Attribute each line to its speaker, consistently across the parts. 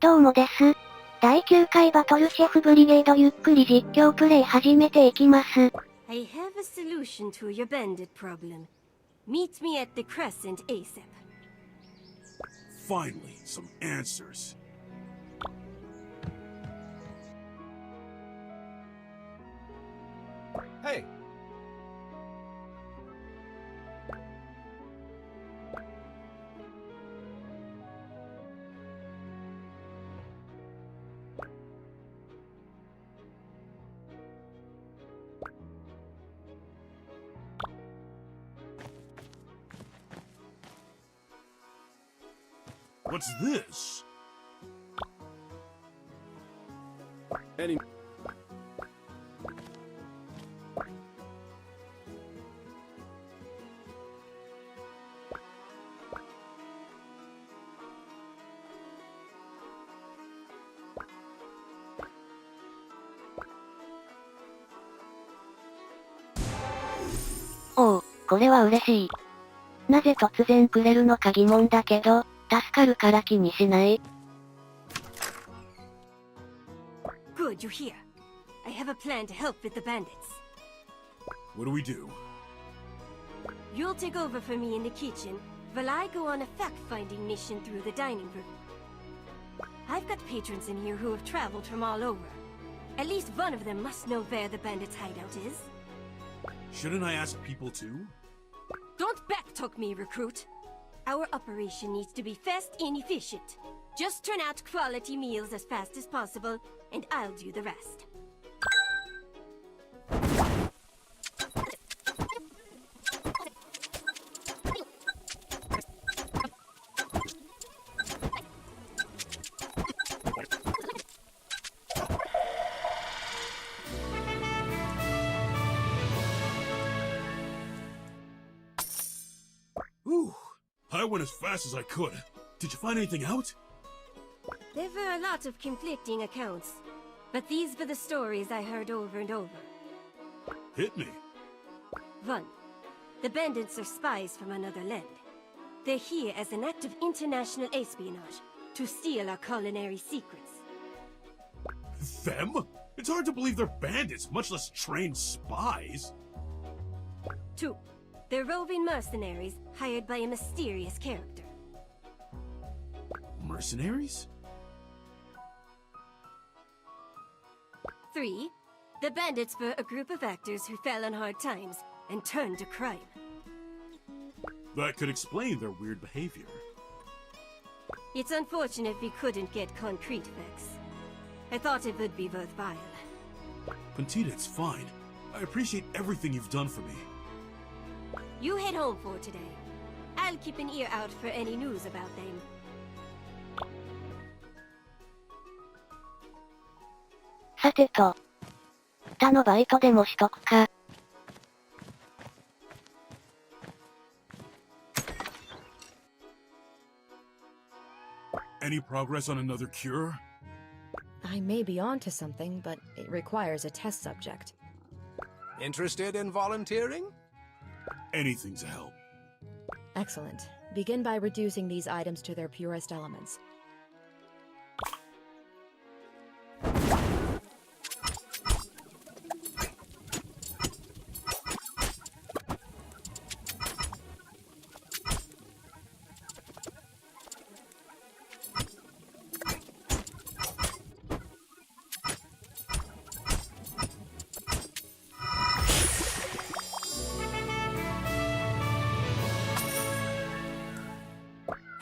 Speaker 1: どうもです。第9回バトルシェフブリゲードゆっくり実況プレイ始めていきます。
Speaker 2: I have a solution to your bandit problem. Meet me at the Crescent ASAP.
Speaker 3: Finally, some answers.
Speaker 4: Hey.
Speaker 3: What's this?
Speaker 4: Any...
Speaker 1: おう、これは嬉しい。なぜ突然くれるのか疑問だけど、助かるから気にしない。
Speaker 2: Good, you're here. I have a plan to help with the bandits.
Speaker 3: What do we do?
Speaker 2: You'll take over for me in the kitchen, while I go on a fact-finding mission through the dining room. I've got patrons in here who have traveled from all over. At least one of them must know where the bandits' hideout is.
Speaker 3: Shouldn't I ask people too?
Speaker 2: Don't backtalk me, recruit. Our operation needs to be fast and efficient. Just turn out quality meals as fast as possible, and I'll do the rest.
Speaker 3: Ooh, I went as fast as I could. Did you find anything out?
Speaker 2: There were a lot of conflicting accounts, but these were the stories I heard over and over.
Speaker 3: Hit me.
Speaker 2: 1. The bandits are spies from another land. They're here as an act of international espionage, to steal our culinary secrets.
Speaker 3: Them? It's hard to believe they're bandits, much less trained spies.
Speaker 2: 2. They're roving mercenaries hired by a mysterious character.
Speaker 3: Mercenaries?
Speaker 2: 3. The bandits were a group of actors who fell on hard times and turned to crime.
Speaker 3: That could explain their weird behavior.
Speaker 2: It's unfortunate we couldn't get concrete facts. I thought it would be worthwhile.
Speaker 3: Pentita, it's fine. I appreciate everything you've done for me.
Speaker 2: You head home for today. I'll keep an ear out for any news about them.
Speaker 1: さてと。他のバイトでもしとくか。
Speaker 3: Any progress on another cure?
Speaker 5: I may be onto something, but it requires a test subject.
Speaker 4: Interested in volunteering?
Speaker 3: Anything to help.
Speaker 5: Excellent. Begin by reducing these items to their purest elements.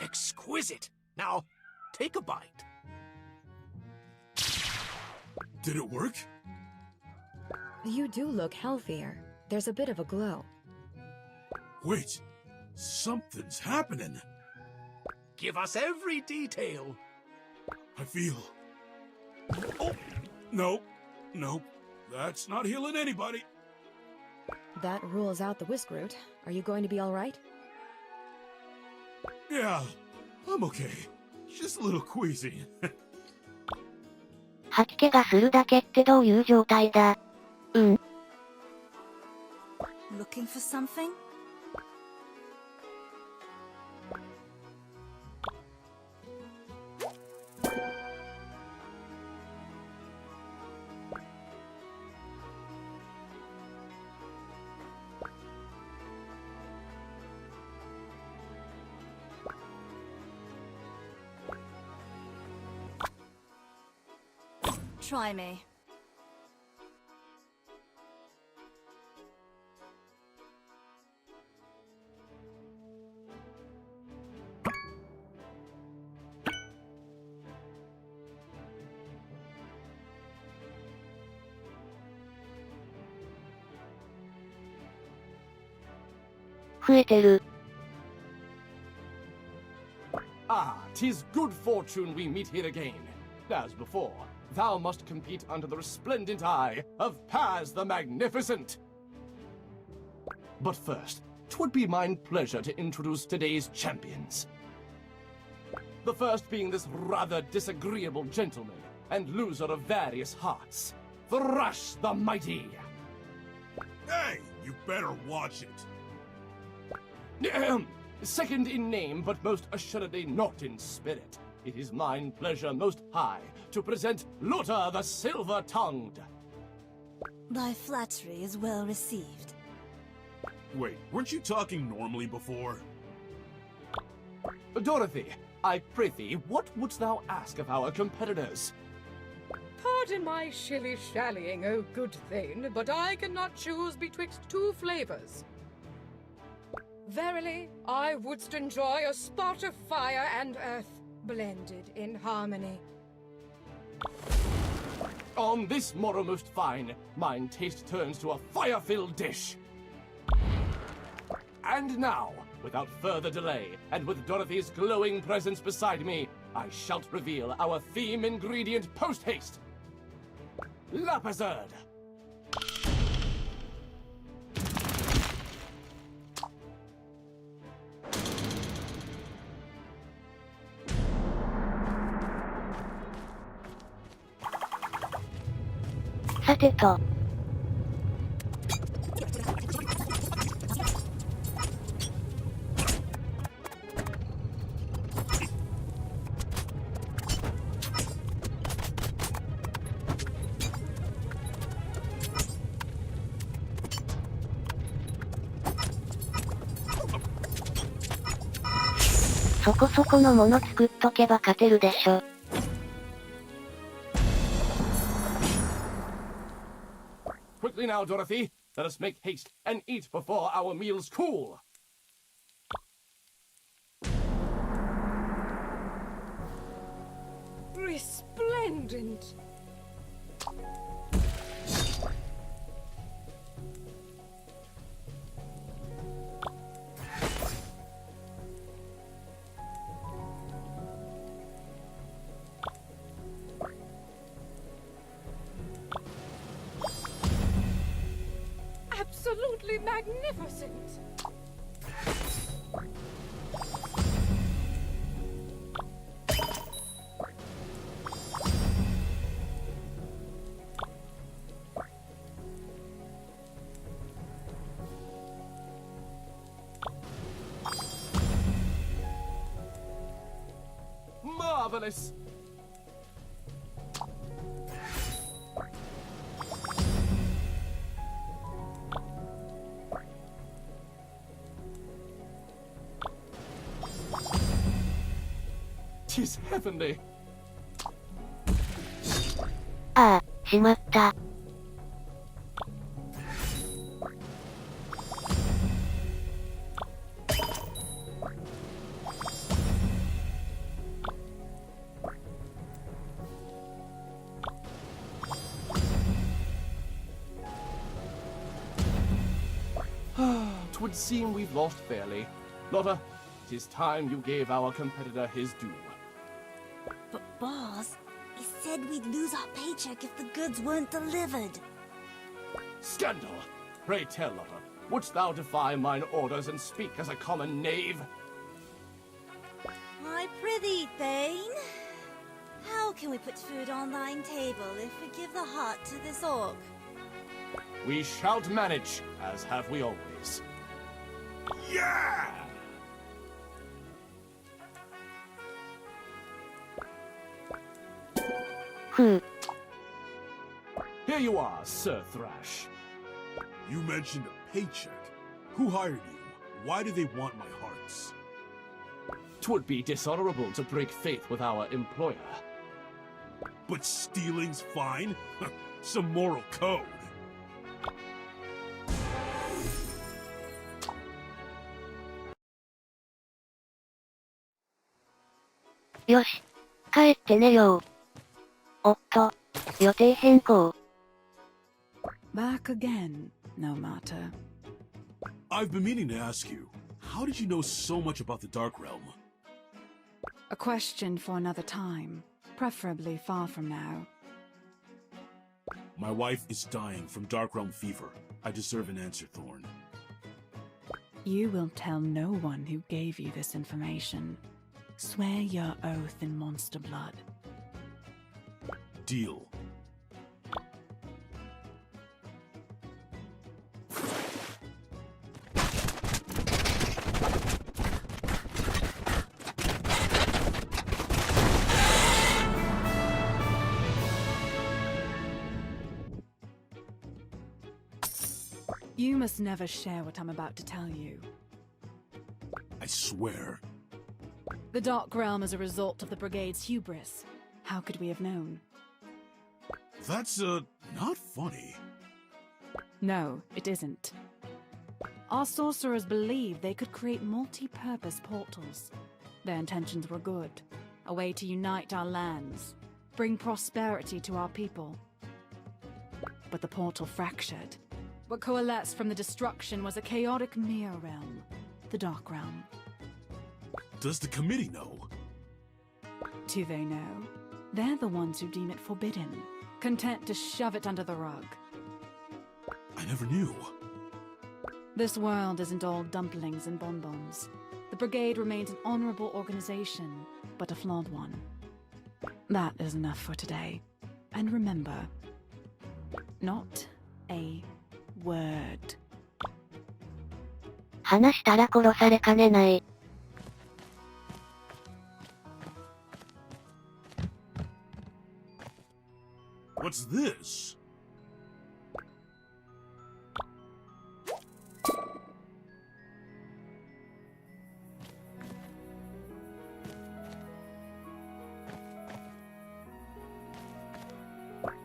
Speaker 4: Exquisite! Now, take a bite.
Speaker 3: Did it work?
Speaker 5: You do look healthier. There's a bit of a glow.
Speaker 3: Wait, something's happening.
Speaker 4: Give us every detail.
Speaker 3: I feel... Oh, no, that's not healing anybody.
Speaker 5: That rules out the whisk root. Are you going to be all right?
Speaker 3: Yeah, I'm okay. Just a little queasy.
Speaker 1: 吐き気がするだけってどういう状態だ？Looking
Speaker 6: for something?
Speaker 2: try me.
Speaker 4: Ah, 'tis good fortune we meet here again. As before, thou must compete under the resplendent eye of Paz the Magnificent. But first, 'twould be mine pleasure to introduce today's champions. The first being this rather disagreeable gentleman and loser of various hearts, Thrash the Mighty.
Speaker 3: Hey, you better watch it.
Speaker 4: Second in name, but most assuredly not in spirit, it is mine pleasure most high to present Lotta the Silver-Tongued.
Speaker 2: Thy flattery is well received.
Speaker 3: Wait, weren't you talking normally before?
Speaker 4: Dorothy, I prithee, what wouldst thou ask of our competitors?
Speaker 6: Pardon my shilly-shallying, O good thane, but I cannot choose betwixt two flavors. Verily, I wouldst enjoy a spot of fire and earth blended in harmony.
Speaker 4: On this morrow most fine, mine taste turns to a fire-filled dish. And now, without further delay, and with Dorothy's glowing presence beside me, I shall reveal our theme ingredient post-haste. Lapazard.
Speaker 1: そこそこのもの作っとけば勝てるでしょ。
Speaker 4: Quickly now, Dorothy. Let us make haste and eat before our meals cool.
Speaker 6: Resplendent! Absolutely magnificent!
Speaker 4: Marvelous! Tis heavenly.
Speaker 1: ああ、しまった。
Speaker 4: 'Twould seem we've lost fairly. Lotta, 'tis time you gave our competitor his due.
Speaker 2: But boss, he said we'd lose our paycheck if the goods weren't delivered.
Speaker 4: Scandal! Pray tell, Lotta, wouldst thou defy mine orders and speak as a common knave?
Speaker 2: I prithee, Thane. How can we put food on thine table if we give the heart to this orc?
Speaker 4: We shall manage, as have we always.
Speaker 3: Yeah!
Speaker 4: Here you are, Sir Thrash.
Speaker 3: You mentioned a paycheck. Who hired you? Why do they want my hearts?
Speaker 4: 'Twould be dishonorable to break faith with our employer.
Speaker 3: But stealing's fine? Some moral code.
Speaker 1: よし。帰って寝よう。おっと、予定変更。
Speaker 7: Back again, no matter.
Speaker 3: I've been meaning to ask you, how did you know so much about the Dark Realm?
Speaker 7: A question for another time, preferably far from now.
Speaker 3: My wife is dying from Dark Realm fever. I deserve an answer, Thorn.
Speaker 7: You will tell no one who gave you this information. Swear your oath in monster blood.
Speaker 3: Deal.
Speaker 7: You must never share what I'm about to tell you.
Speaker 3: I swear.
Speaker 7: The Dark Realm is a result of the Brigade's hubris. How could we have known?
Speaker 3: That's, not funny.
Speaker 7: No, it isn't. Our sorcerers believed they could create multi-purpose portals. Their intentions were good. A way to unite our lands, bring prosperity to our people. But the portal fractured. What coalesced from the destruction was a chaotic mirror realm, the Dark Realm.
Speaker 3: Does the committee know?
Speaker 7: Do they know? They're the ones who deem it forbidden, content to shove it under the rug.
Speaker 3: I never knew.
Speaker 7: This world isn't all dumplings and bonbons. The Brigade remains an honorable organization, but a flawed one. That is enough for today. And remember, not a word.
Speaker 1: 話したら殺されかねない。
Speaker 3: What's this?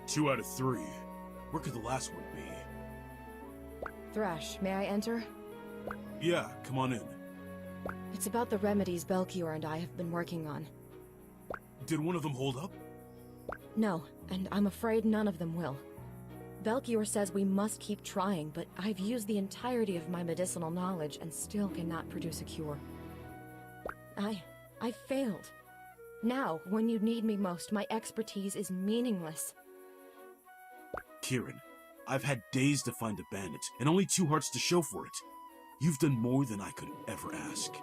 Speaker 3: Two out of three. Where could the last one be?
Speaker 5: Thrash, may I enter?
Speaker 3: Yeah, come on in.
Speaker 5: It's about the remedies Belchior and I have been working on.
Speaker 3: Did one of them hold up?
Speaker 5: No, and I'm afraid none of them will. Belchior says we must keep trying, but I've used the entirety of my medicinal knowledge and still cannot produce a cure. I failed. Now, when you need me most, my expertise is meaningless.
Speaker 3: Kieran, I've had days to find the bandit, and only 2 hearts to show for it. You've done more than I could ever ask.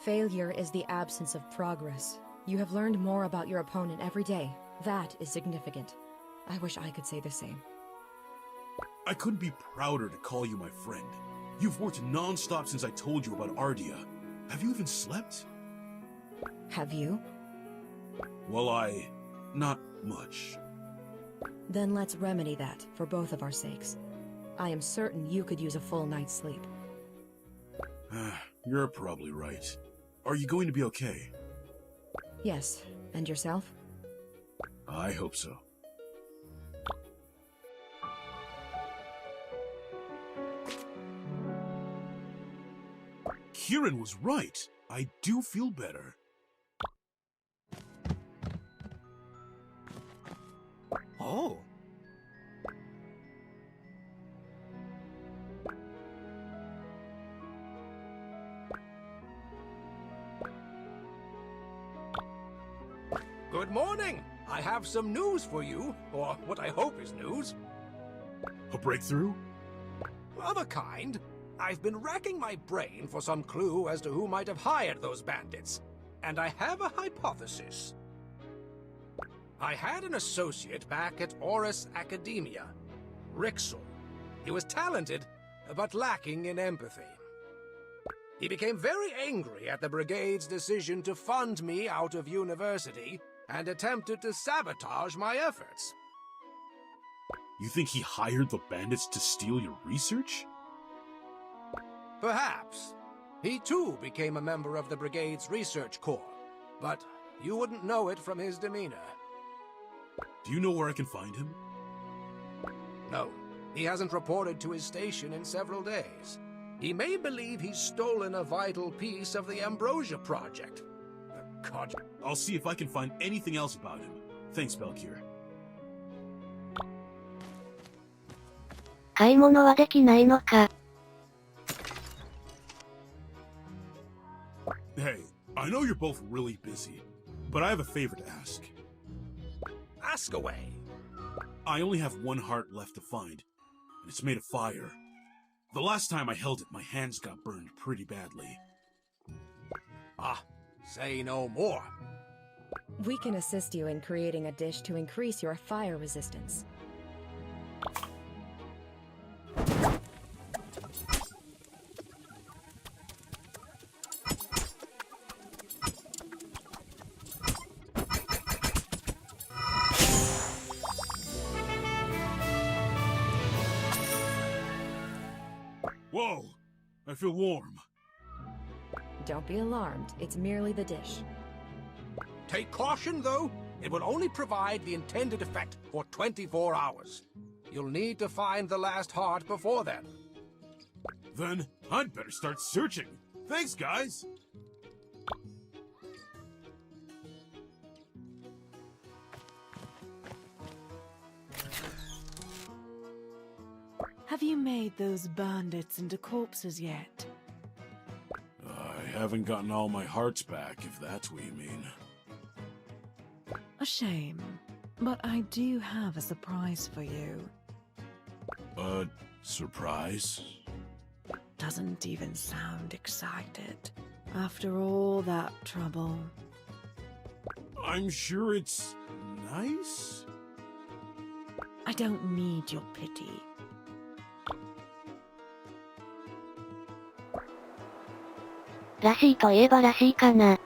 Speaker 5: Failure is the absence of progress. You have learned more about your opponent every day. That is significant. I wish I could say the same.
Speaker 3: I couldn't be prouder to call you my friend. You've worked non-stop since I told you about Ardea. Have you even slept?
Speaker 5: Have you?
Speaker 3: Well, not much.
Speaker 5: Then let's remedy that, for both of our sakes. I am certain you could use a full night's sleep.
Speaker 3: You're probably right. Are you going to be okay?
Speaker 5: Yes, and yourself?
Speaker 3: I hope so. Kieran was right. I do feel better.
Speaker 4: Oh. Good morning. I have some news for you, or what I hope is news.
Speaker 3: A breakthrough?
Speaker 4: Of a kind. I've been racking my brain for some clue as to who might have hired those bandits, and I have a hypothesis. I had an associate back at Horus Academia, Rixel. He was talented, but lacking in empathy. He became very angry at the Brigade's decision to fund me out of university and attempted to sabotage my efforts.
Speaker 3: You think he hired the bandits to steal your research?
Speaker 4: Perhaps. He too became a member of the Brigade's research corps, but you wouldn't know it from his demeanor.
Speaker 3: Do you know where I can find him?
Speaker 8: No, he hasn't reported to his station in several days. He may believe he's stolen a vital piece of the Ambrosia Project. God.
Speaker 3: I'll see if I can find anything else about him. Thanks, Belkier.
Speaker 1: 買い物はできないのか。
Speaker 3: Hey, I know you're both really busy, but I have a favor to ask.
Speaker 8: Ask away.
Speaker 3: I only have one heart left to find, and it's made of fire. The last time I held it, my hands got burned pretty badly.
Speaker 8: Ah, say no more.
Speaker 5: We can assist you in creating a dish to increase your fire resistance.
Speaker 3: Whoa! I feel warm.
Speaker 5: Don't be alarmed, it's merely the dish.
Speaker 8: Take caution, though. It will only provide the intended effect for 24 hours. You'll need to find the last heart before then.
Speaker 3: Then I'd better start searching. Thanks, guys!
Speaker 7: Have you made those bandits into corpses yet?
Speaker 3: I haven't gotten all my hearts back, if that's what you mean.
Speaker 7: A shame. But I do have a surprise for you.
Speaker 3: A surprise?
Speaker 7: Doesn't even sound excited. After all that trouble.
Speaker 3: I'm sure it's nice?
Speaker 7: I don't need your pity.
Speaker 1: "らしい」と言えばらしいかな。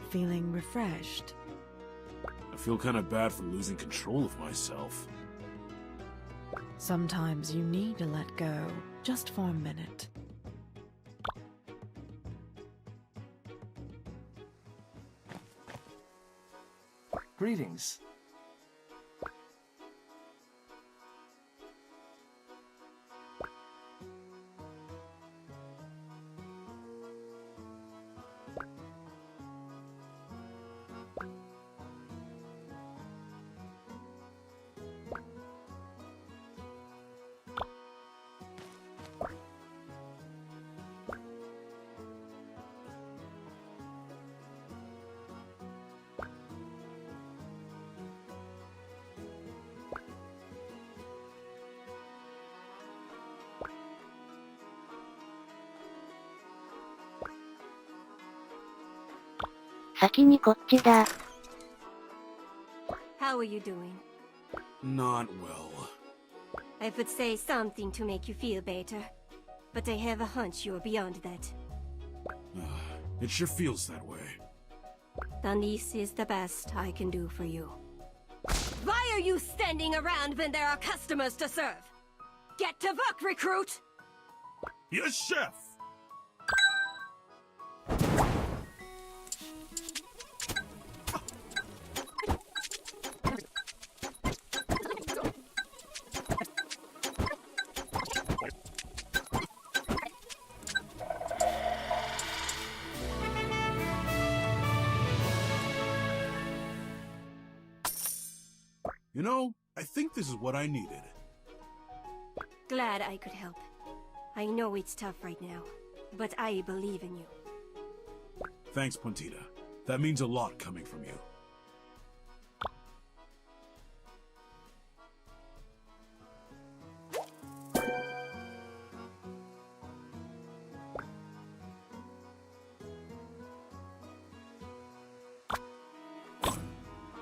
Speaker 7: Feeling refreshed?
Speaker 3: I feel kind of bad for losing control of myself.
Speaker 7: Sometimes you need to let go, just for a minute.
Speaker 4: Greetings.
Speaker 1: 先にこっちだ。
Speaker 2: How are you doing?
Speaker 3: Not well.
Speaker 2: I would say something to make you feel better, but I have a hunch you're beyond that.
Speaker 3: It sure feels that way.
Speaker 2: Then this is the best I can do for you. Why are you standing around when there are customers to serve? Get to work, recruit!
Speaker 3: Yes, chef! You know, I think this is what I needed.
Speaker 2: Glad I could help. I know it's tough right now, but I believe in you.
Speaker 3: Thanks, Puntita. That means a lot coming from you.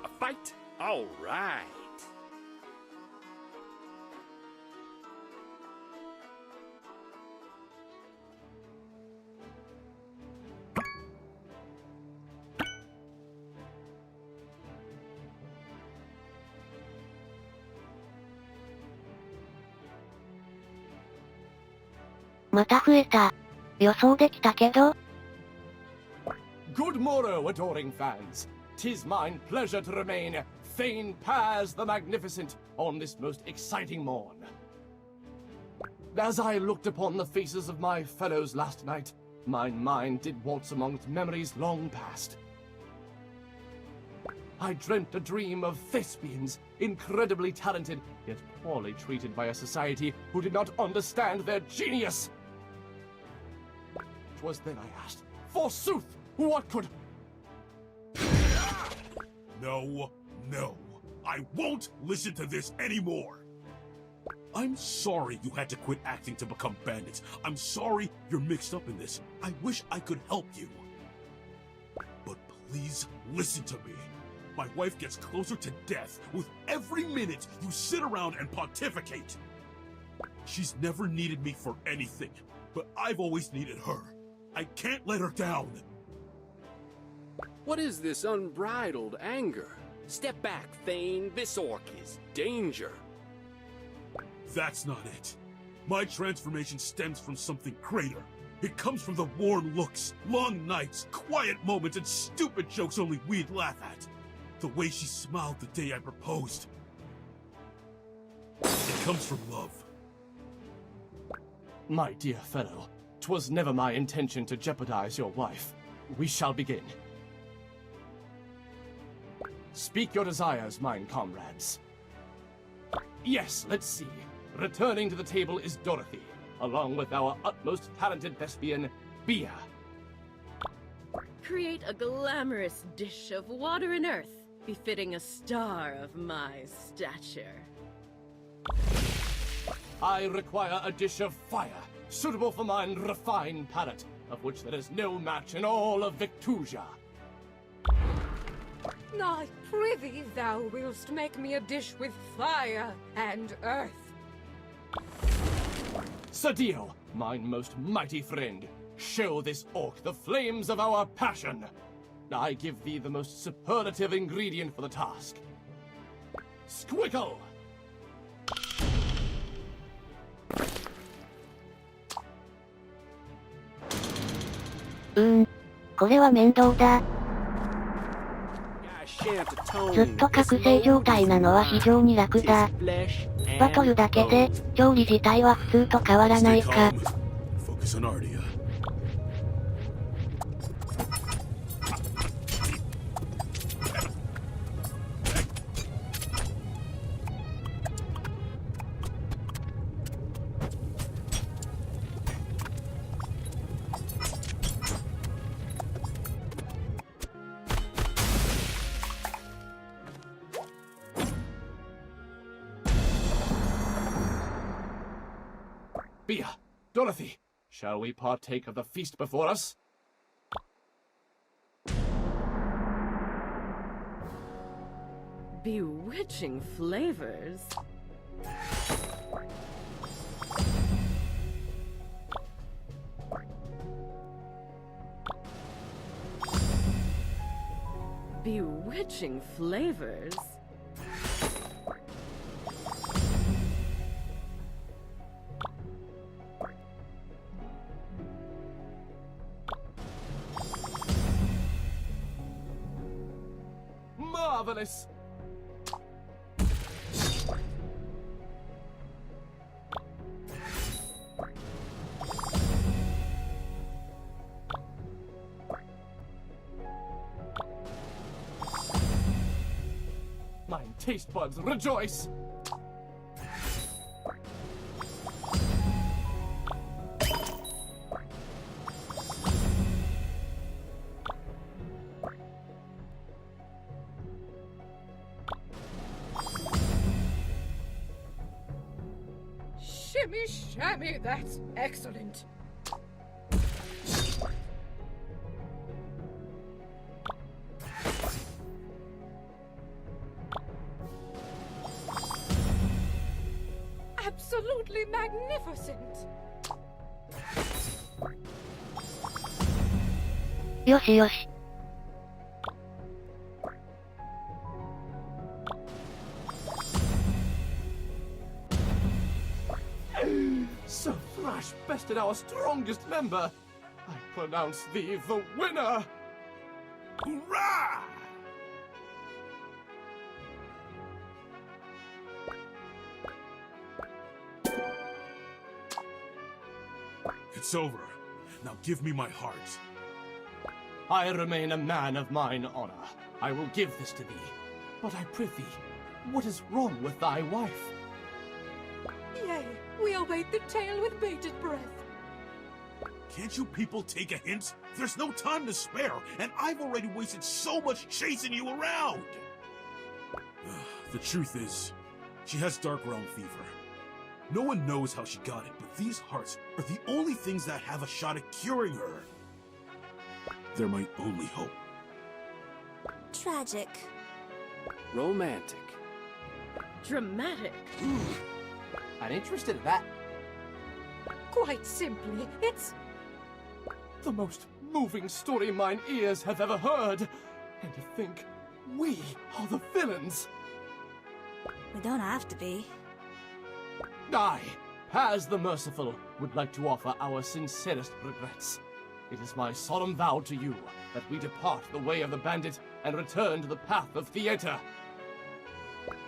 Speaker 9: A fight? All right.
Speaker 1: また増えた。予想できたけど。
Speaker 4: Good morrow, adoring fans. 'Tis mine pleasure to remain Thane Paz the Magnificent on this most exciting morn. As I looked upon the faces of my fellows last night, my mind did waltz amongst memories long past. I dreamt a dream of thespians, incredibly talented, yet poorly treated by a society who did not understand their genius. 'Twas then I asked, forsooth, what could...
Speaker 3: No, no. I won't listen to this anymore. I'm sorry you had to quit acting to become bandits. I'm sorry you're mixed up in this. I wish I could help you. But please listen to me. My wife gets closer to death with every minute you sit around and pontificate. She's never needed me for anything, but I've always needed her. I can't let her down.
Speaker 9: What is this unbridled anger? Step back, Thane. This orc is danger.
Speaker 3: That's not it. My transformation stems from something greater. It comes from the worn looks, long nights, quiet moments, and stupid jokes only we'd laugh at. The way she smiled the day I proposed. It comes from love.
Speaker 4: My dear fellow, 'twas never my intention to jeopardize your wife. We shall begin. Speak your desires, mine comrades. Yes, let's see. Returning to the table is Dorothy, along with our utmost talented thespian, Bia.
Speaker 10: Create a glamorous dish of water and earth, befitting a star of my stature.
Speaker 4: I require a dish of fire, suitable for mine refined palate, of which there is no match in all of Victusia.
Speaker 6: I prithee thou willst make me a dish with fire and earth.
Speaker 4: Sadio, mine most mighty friend, show this orc the flames of our passion. I give thee the most superlative ingredient for the task. Squickle!
Speaker 1: これは面倒だ。ずっと覚醒状態なのは非常に楽だ。バトルだけで、調理自体は普通と変わらないか。
Speaker 3: Focus on Ardia.
Speaker 4: Bia, Dorothy, shall we partake of the feast before us?
Speaker 10: Bewitching flavors. Bewitching flavors.
Speaker 4: Marvelous! Mine taste buds rejoice!
Speaker 6: Shimmy shammy, that's excellent. Absolutely magnificent.
Speaker 1: よしよし。
Speaker 4: So Thrash bested our strongest member. I pronounce thee the winner!
Speaker 3: Hurrah! It's over. Now give me my heart.
Speaker 4: I remain a man of mine honor. I will give this to thee. But I prithee, what is wrong with thy wife?
Speaker 6: Yea, we await the tale with bated breath.
Speaker 3: Can't you people take a hint? There's no time to spare, and I've already wasted so much chasing you around! The truth is, she has dark realm fever. No one knows how she got it, but these hearts are the only things that have a shot at curing her. They're my only hope.
Speaker 2: Tragic.
Speaker 9: Romantic.
Speaker 10: Dramatic.
Speaker 4: I'm interested in that.
Speaker 6: Quite simply, it's...
Speaker 4: The most moving story mine ears have ever heard. And to think, we are the villains.
Speaker 2: We don't have to be.
Speaker 4: I, as the Merciful, would like to offer our sincerest regrets. It is my solemn vow to you that we depart the way of the bandit and return to the path of theater.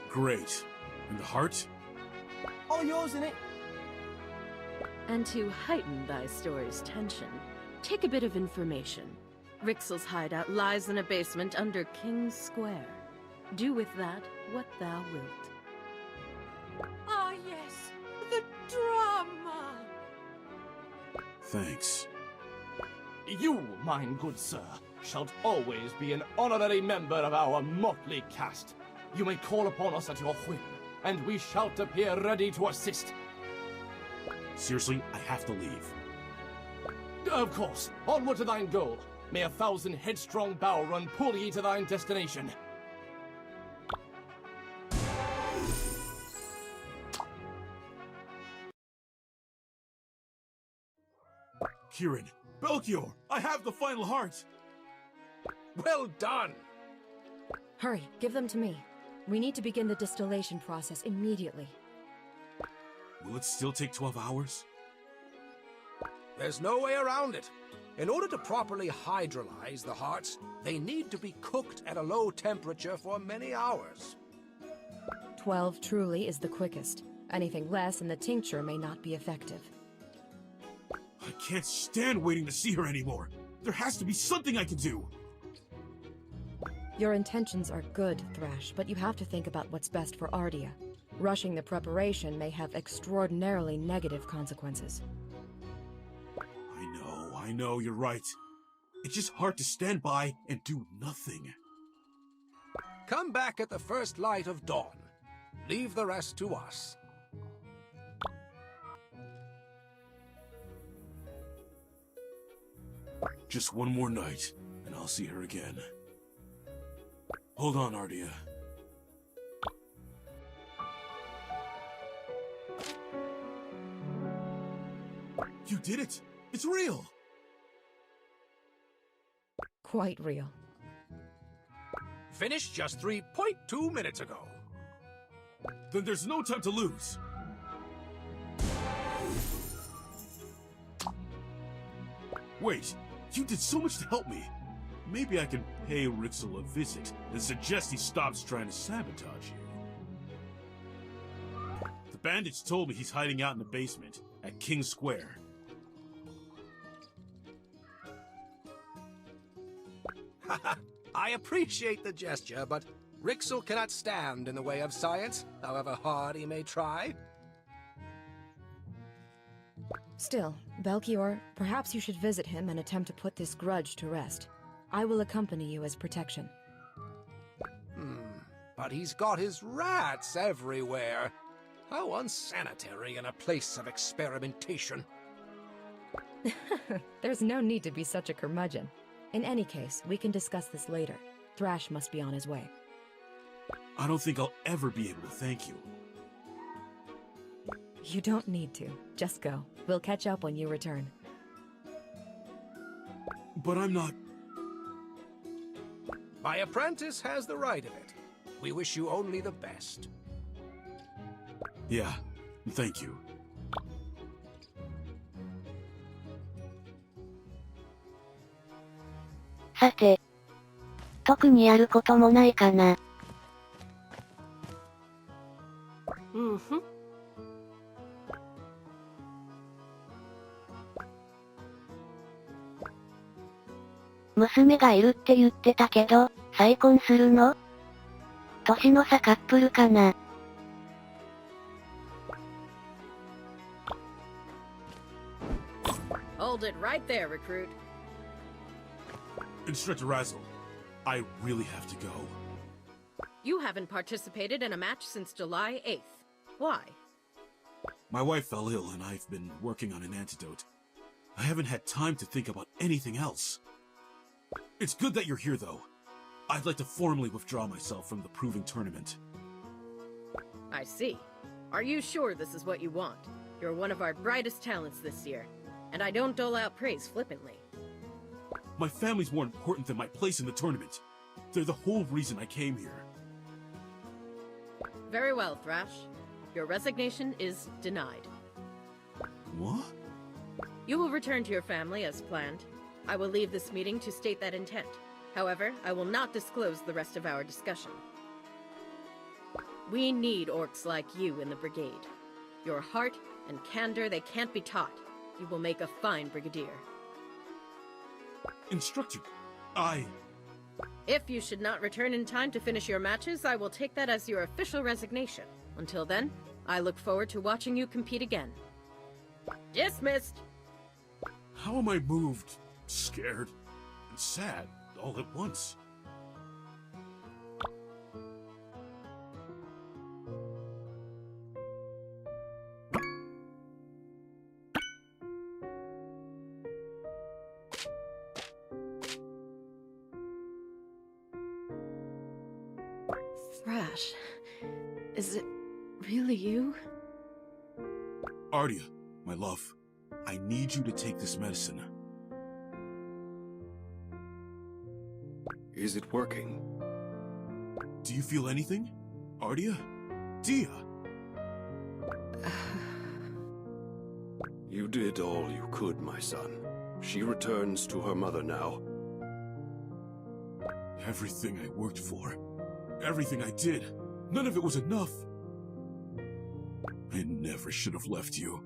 Speaker 3: Great. And the heart?
Speaker 4: All yours in it.
Speaker 10: And to heighten thy story's tension, take a bit of information. Rixel's hideout lies in a basement under King's Square. Do with that what thou wilt.
Speaker 6: Ah, yes, the drama!
Speaker 3: Thanks.
Speaker 4: You, mine good sir, shalt always be an honorary member of our motley cast. You may call upon us at your whim, and we shall appear ready to assist.
Speaker 3: Seriously, I have to leave.
Speaker 4: Of course, onward to thine goal. May 1,000 headstrong bow run pull ye to thine destination.
Speaker 3: Kieran, Belchior, I have the final heart!
Speaker 8: Well done!
Speaker 5: Hurry, give them to me. We need to begin the distillation process immediately.
Speaker 3: Will it still take 12 hours?
Speaker 8: There's no way around it. In order to properly hydrolyze the hearts, they need to be cooked at a low temperature for many hours.
Speaker 5: 12 truly is the quickest. Anything less and the tincture may not be effective.
Speaker 3: I can't stand waiting to see her anymore. There has to be something I can do.
Speaker 5: Your intentions are good, Thrash, but you have to think about what's best for Ardia. Rushing the preparation may have extraordinarily negative consequences.
Speaker 3: I know, you're right. It's just hard to stand by and do nothing.
Speaker 8: Come back at the first light of dawn. Leave the rest to us.
Speaker 3: Just one more night, and I'll see her again. Hold on, Ardia. You did it! It's real!
Speaker 5: Quite real.
Speaker 8: Finished just 3.2 minutes ago.
Speaker 3: Then there's no time to lose. Wait, you did so much to help me. Maybe I can pay Rixel a visit and suggest he stops trying to sabotage you. The bandits told me he's hiding out in the basement at King's Square.
Speaker 8: I appreciate the gesture, but Rixel cannot stand in the way of science, however hard he may try.
Speaker 5: Still, Belchior, perhaps you should visit him and attempt to put this grudge to rest. I will accompany you as protection.
Speaker 8: But he's got his rats everywhere. How unsanitary in a place of experimentation.
Speaker 5: There's no need to be such a curmudgeon. In any case, we can discuss this later. Thrash must be on his way.
Speaker 3: I don't think I'll ever be able to thank you.
Speaker 5: You don't need to. Just go. We'll catch up when you return.
Speaker 3: But I'm not...
Speaker 8: My apprentice has the right of it. We wish you only the best.
Speaker 3: Yeah, thank you.
Speaker 1: さて。特にやることもないかな。娘がいるって言ってたけど、再婚するの？年の差カップルかな。
Speaker 10: Hold it right there, recruit.
Speaker 3: Instructor Razzle, I really have to go.
Speaker 10: You haven't participated in a match since July 8th. Why?
Speaker 3: My wife fell ill and I've been working on an antidote. I haven't had time to think about anything else. It's good that you're here, though. I'd like to formally withdraw myself from the Proving Tournament.
Speaker 10: I see. Are you sure this is what you want? You're one of our brightest talents this year, and I don't dole out praise flippantly.
Speaker 3: My family's more important than my place in the tournament. They're the whole reason I came here.
Speaker 10: Very well, Thrash. Your resignation is denied.
Speaker 3: What?
Speaker 10: You will return to your family as planned. I will leave this meeting to state that intent. However, I will not disclose the rest of our discussion. We need orcs like you in the brigade. Your heart and candor, they can't be taught. You will make a fine brigadier.
Speaker 3: Instructor,
Speaker 10: If you should not return in time to finish your matches, I will take that as your official resignation. Until then, I look forward to watching you compete again. Dismissed!
Speaker 3: How am I moved, scared, and sad all at once?
Speaker 10: Thrash, is it really you?
Speaker 3: Ardia, my love, I need you to take this medicine.
Speaker 11: Is it working?
Speaker 3: Do you feel anything? Ardia? Dia?
Speaker 11: You did all you could, my son. She returns to her mother now.
Speaker 3: Everything I worked for, everything I did, none of it was enough. I never should have left you.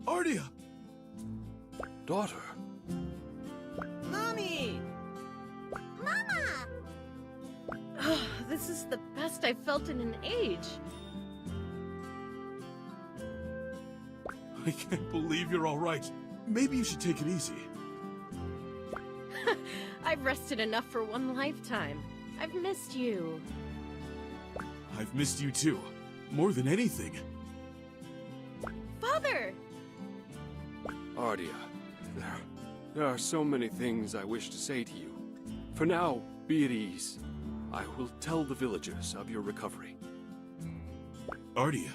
Speaker 3: Ardia!
Speaker 11: Daughter.
Speaker 10: Mommy! Mama! Oh, this is the best I've felt in an age.
Speaker 3: I can't believe you're all right. Maybe you should take it easy.
Speaker 10: I've rested enough for one lifetime. I've missed you.
Speaker 3: I've missed you too. More than anything.
Speaker 10: Father!
Speaker 11: Ardia, there are so many things I wish to say to you. For now, be at ease. I will tell the villagers of your recovery.
Speaker 3: Ardia.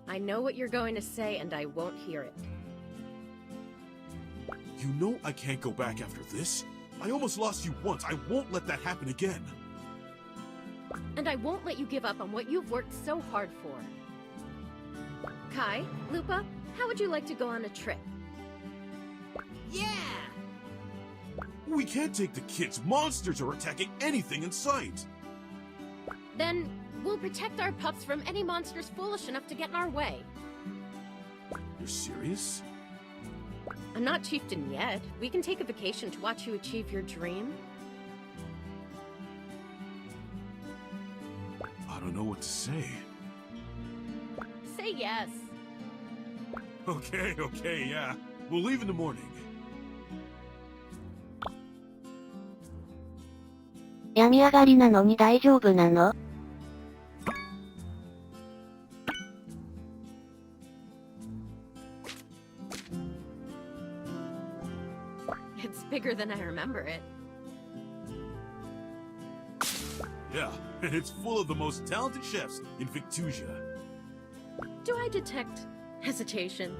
Speaker 10: I know what you're going to say, and I won't hear it.
Speaker 3: You know I can't go back after this. I almost lost you once. I won't let that happen again.
Speaker 10: And I won't let you give up on what you've worked so hard for. Kai, Lupa, how would you like to go on a trip?
Speaker 9: Yeah!
Speaker 3: We can't take the kids. Monsters are attacking anything in sight.
Speaker 10: Then we'll protect our pups from any monsters foolish enough to get in our way.
Speaker 3: You're serious?
Speaker 10: I'm not chieftain yet. We can take a vacation to watch you achieve your dream.
Speaker 3: I don't know what to say.
Speaker 10: Say yes.
Speaker 3: Okay, yeah. We'll leave in the morning.
Speaker 1: 病み上がりなのに大丈夫なの？
Speaker 10: It's bigger than I remember it.
Speaker 3: Yeah, and it's full of the most talented chefs in Victusia.
Speaker 10: Do I detect hesitation?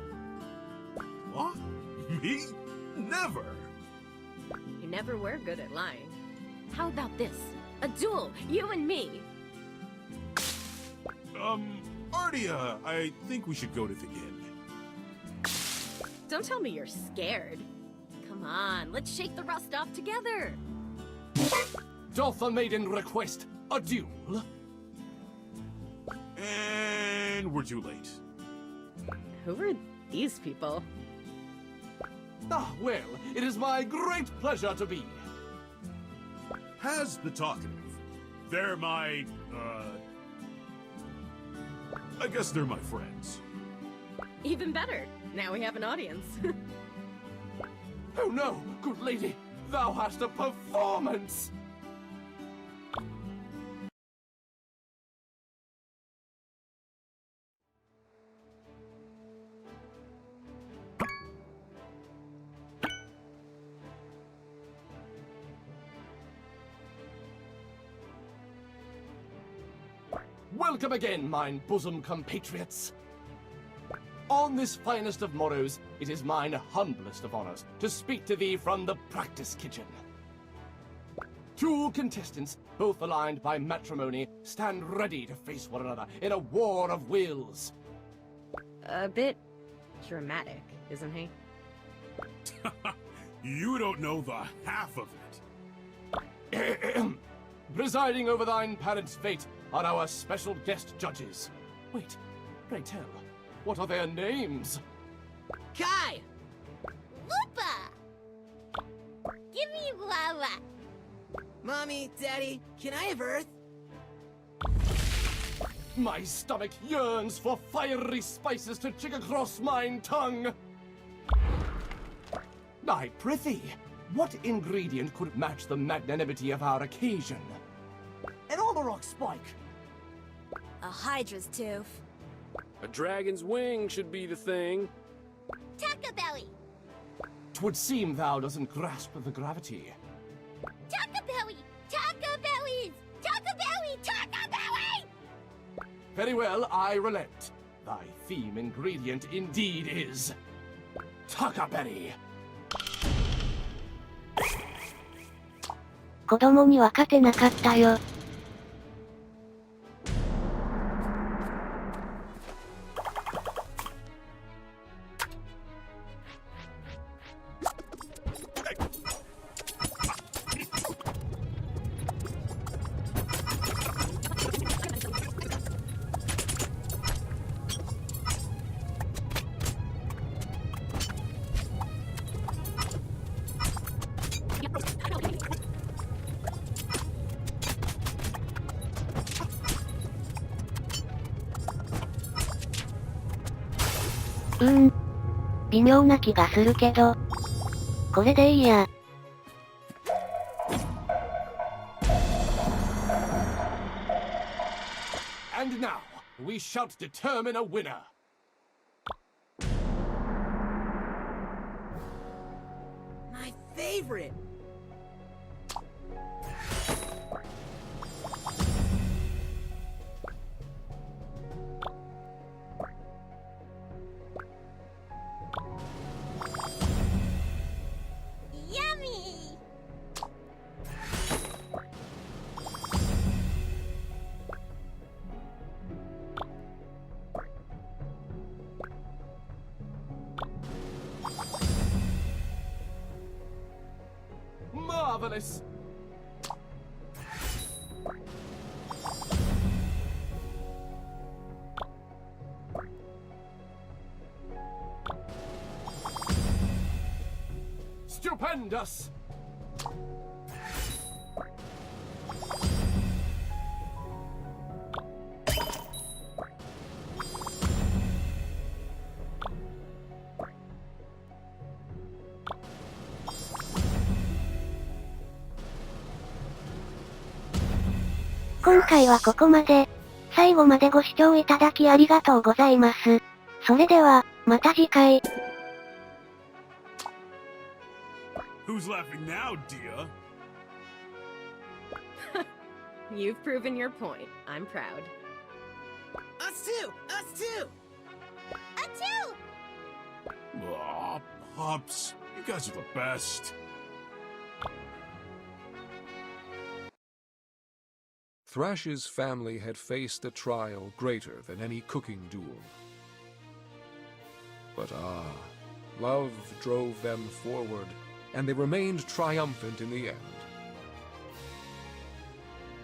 Speaker 3: What? Me? Never!
Speaker 10: You never were good at lying. How about this? A duel, you and me!
Speaker 3: Ardia, I think we should go to the inn.
Speaker 10: Don't tell me you're scared. Come on, let's shake the rust off together.
Speaker 4: Doth the maiden request a duel?
Speaker 3: And we're too late.
Speaker 10: Who are these people?
Speaker 4: Ah, well, it is my great pleasure to be.
Speaker 3: Has the talkative. They're my, I guess they're my friends.
Speaker 10: Even better. Now we have an audience.
Speaker 4: Oh no, good lady, thou hast a performance! Welcome again, mine bosom compatriots. On this finest of morrows, it is mine humblest of honors to speak to thee from the practice kitchen. Two contestants, both aligned by matrimony, stand ready to face one another in a war of wills.
Speaker 10: A bit dramatic, isn't he?
Speaker 3: You don't know the half of
Speaker 4: it. Presiding over thine parents' fate are our special guest judges. Wait, pray tell, what are their names?
Speaker 12: Kai! Lupa! Give me lava! Mommy, Daddy, can I have Earth?
Speaker 4: My stomach yearns for fiery spices to chick across mine tongue. I prithee, what ingredient could match the magnanimity of our occasion?
Speaker 13: An Olorok spike!
Speaker 12: A Hydra's tooth.
Speaker 11: A dragon's wing should be the thing.
Speaker 12: Taco Belly!
Speaker 4: 'Twould seem thou doesn't grasp the gravity.
Speaker 12: Taco Belly! Taco Bellies! Taco Belly! Taco Belly!
Speaker 4: Very well, I relent. Thy theme ingredient indeed is... Takaberry.
Speaker 1: 子供には勝てなかったよ。微妙な気がするけど。これでいいや。
Speaker 4: And now, we shall determine a winner.
Speaker 13: My favorite!
Speaker 12: Yummy!
Speaker 4: Marvelous! Stupendous! .
Speaker 1: 今回はここまで。最後までご視聴いただきありがとうございます。それでは、また次回。
Speaker 3: Who's laughing now, dear?
Speaker 10: You've proven your point. I'm proud.
Speaker 13: Us too! Us too!
Speaker 12: Achoo!
Speaker 3: Aw, pups. You guys are the best.
Speaker 8: Thrash's family had faced a trial greater than any cooking duel. But love drove them forward, and they remained triumphant in the end.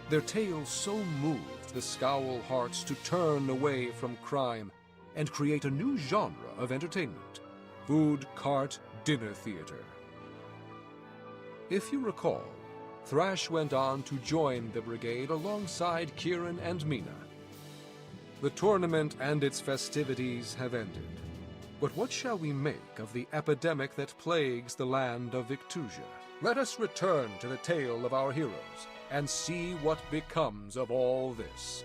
Speaker 8: Their tale so moved the Scowl hearts to turn away from crime and create a new genre of entertainment: food cart dinner theater. If you recall, Thrash went on to join the Brigade alongside Kieran and Mina. The tournament and its festivities have ended. But what shall we make of the epidemic that plagues the land of Victusia? Let us return to the tale of our heroes and see what becomes of all this.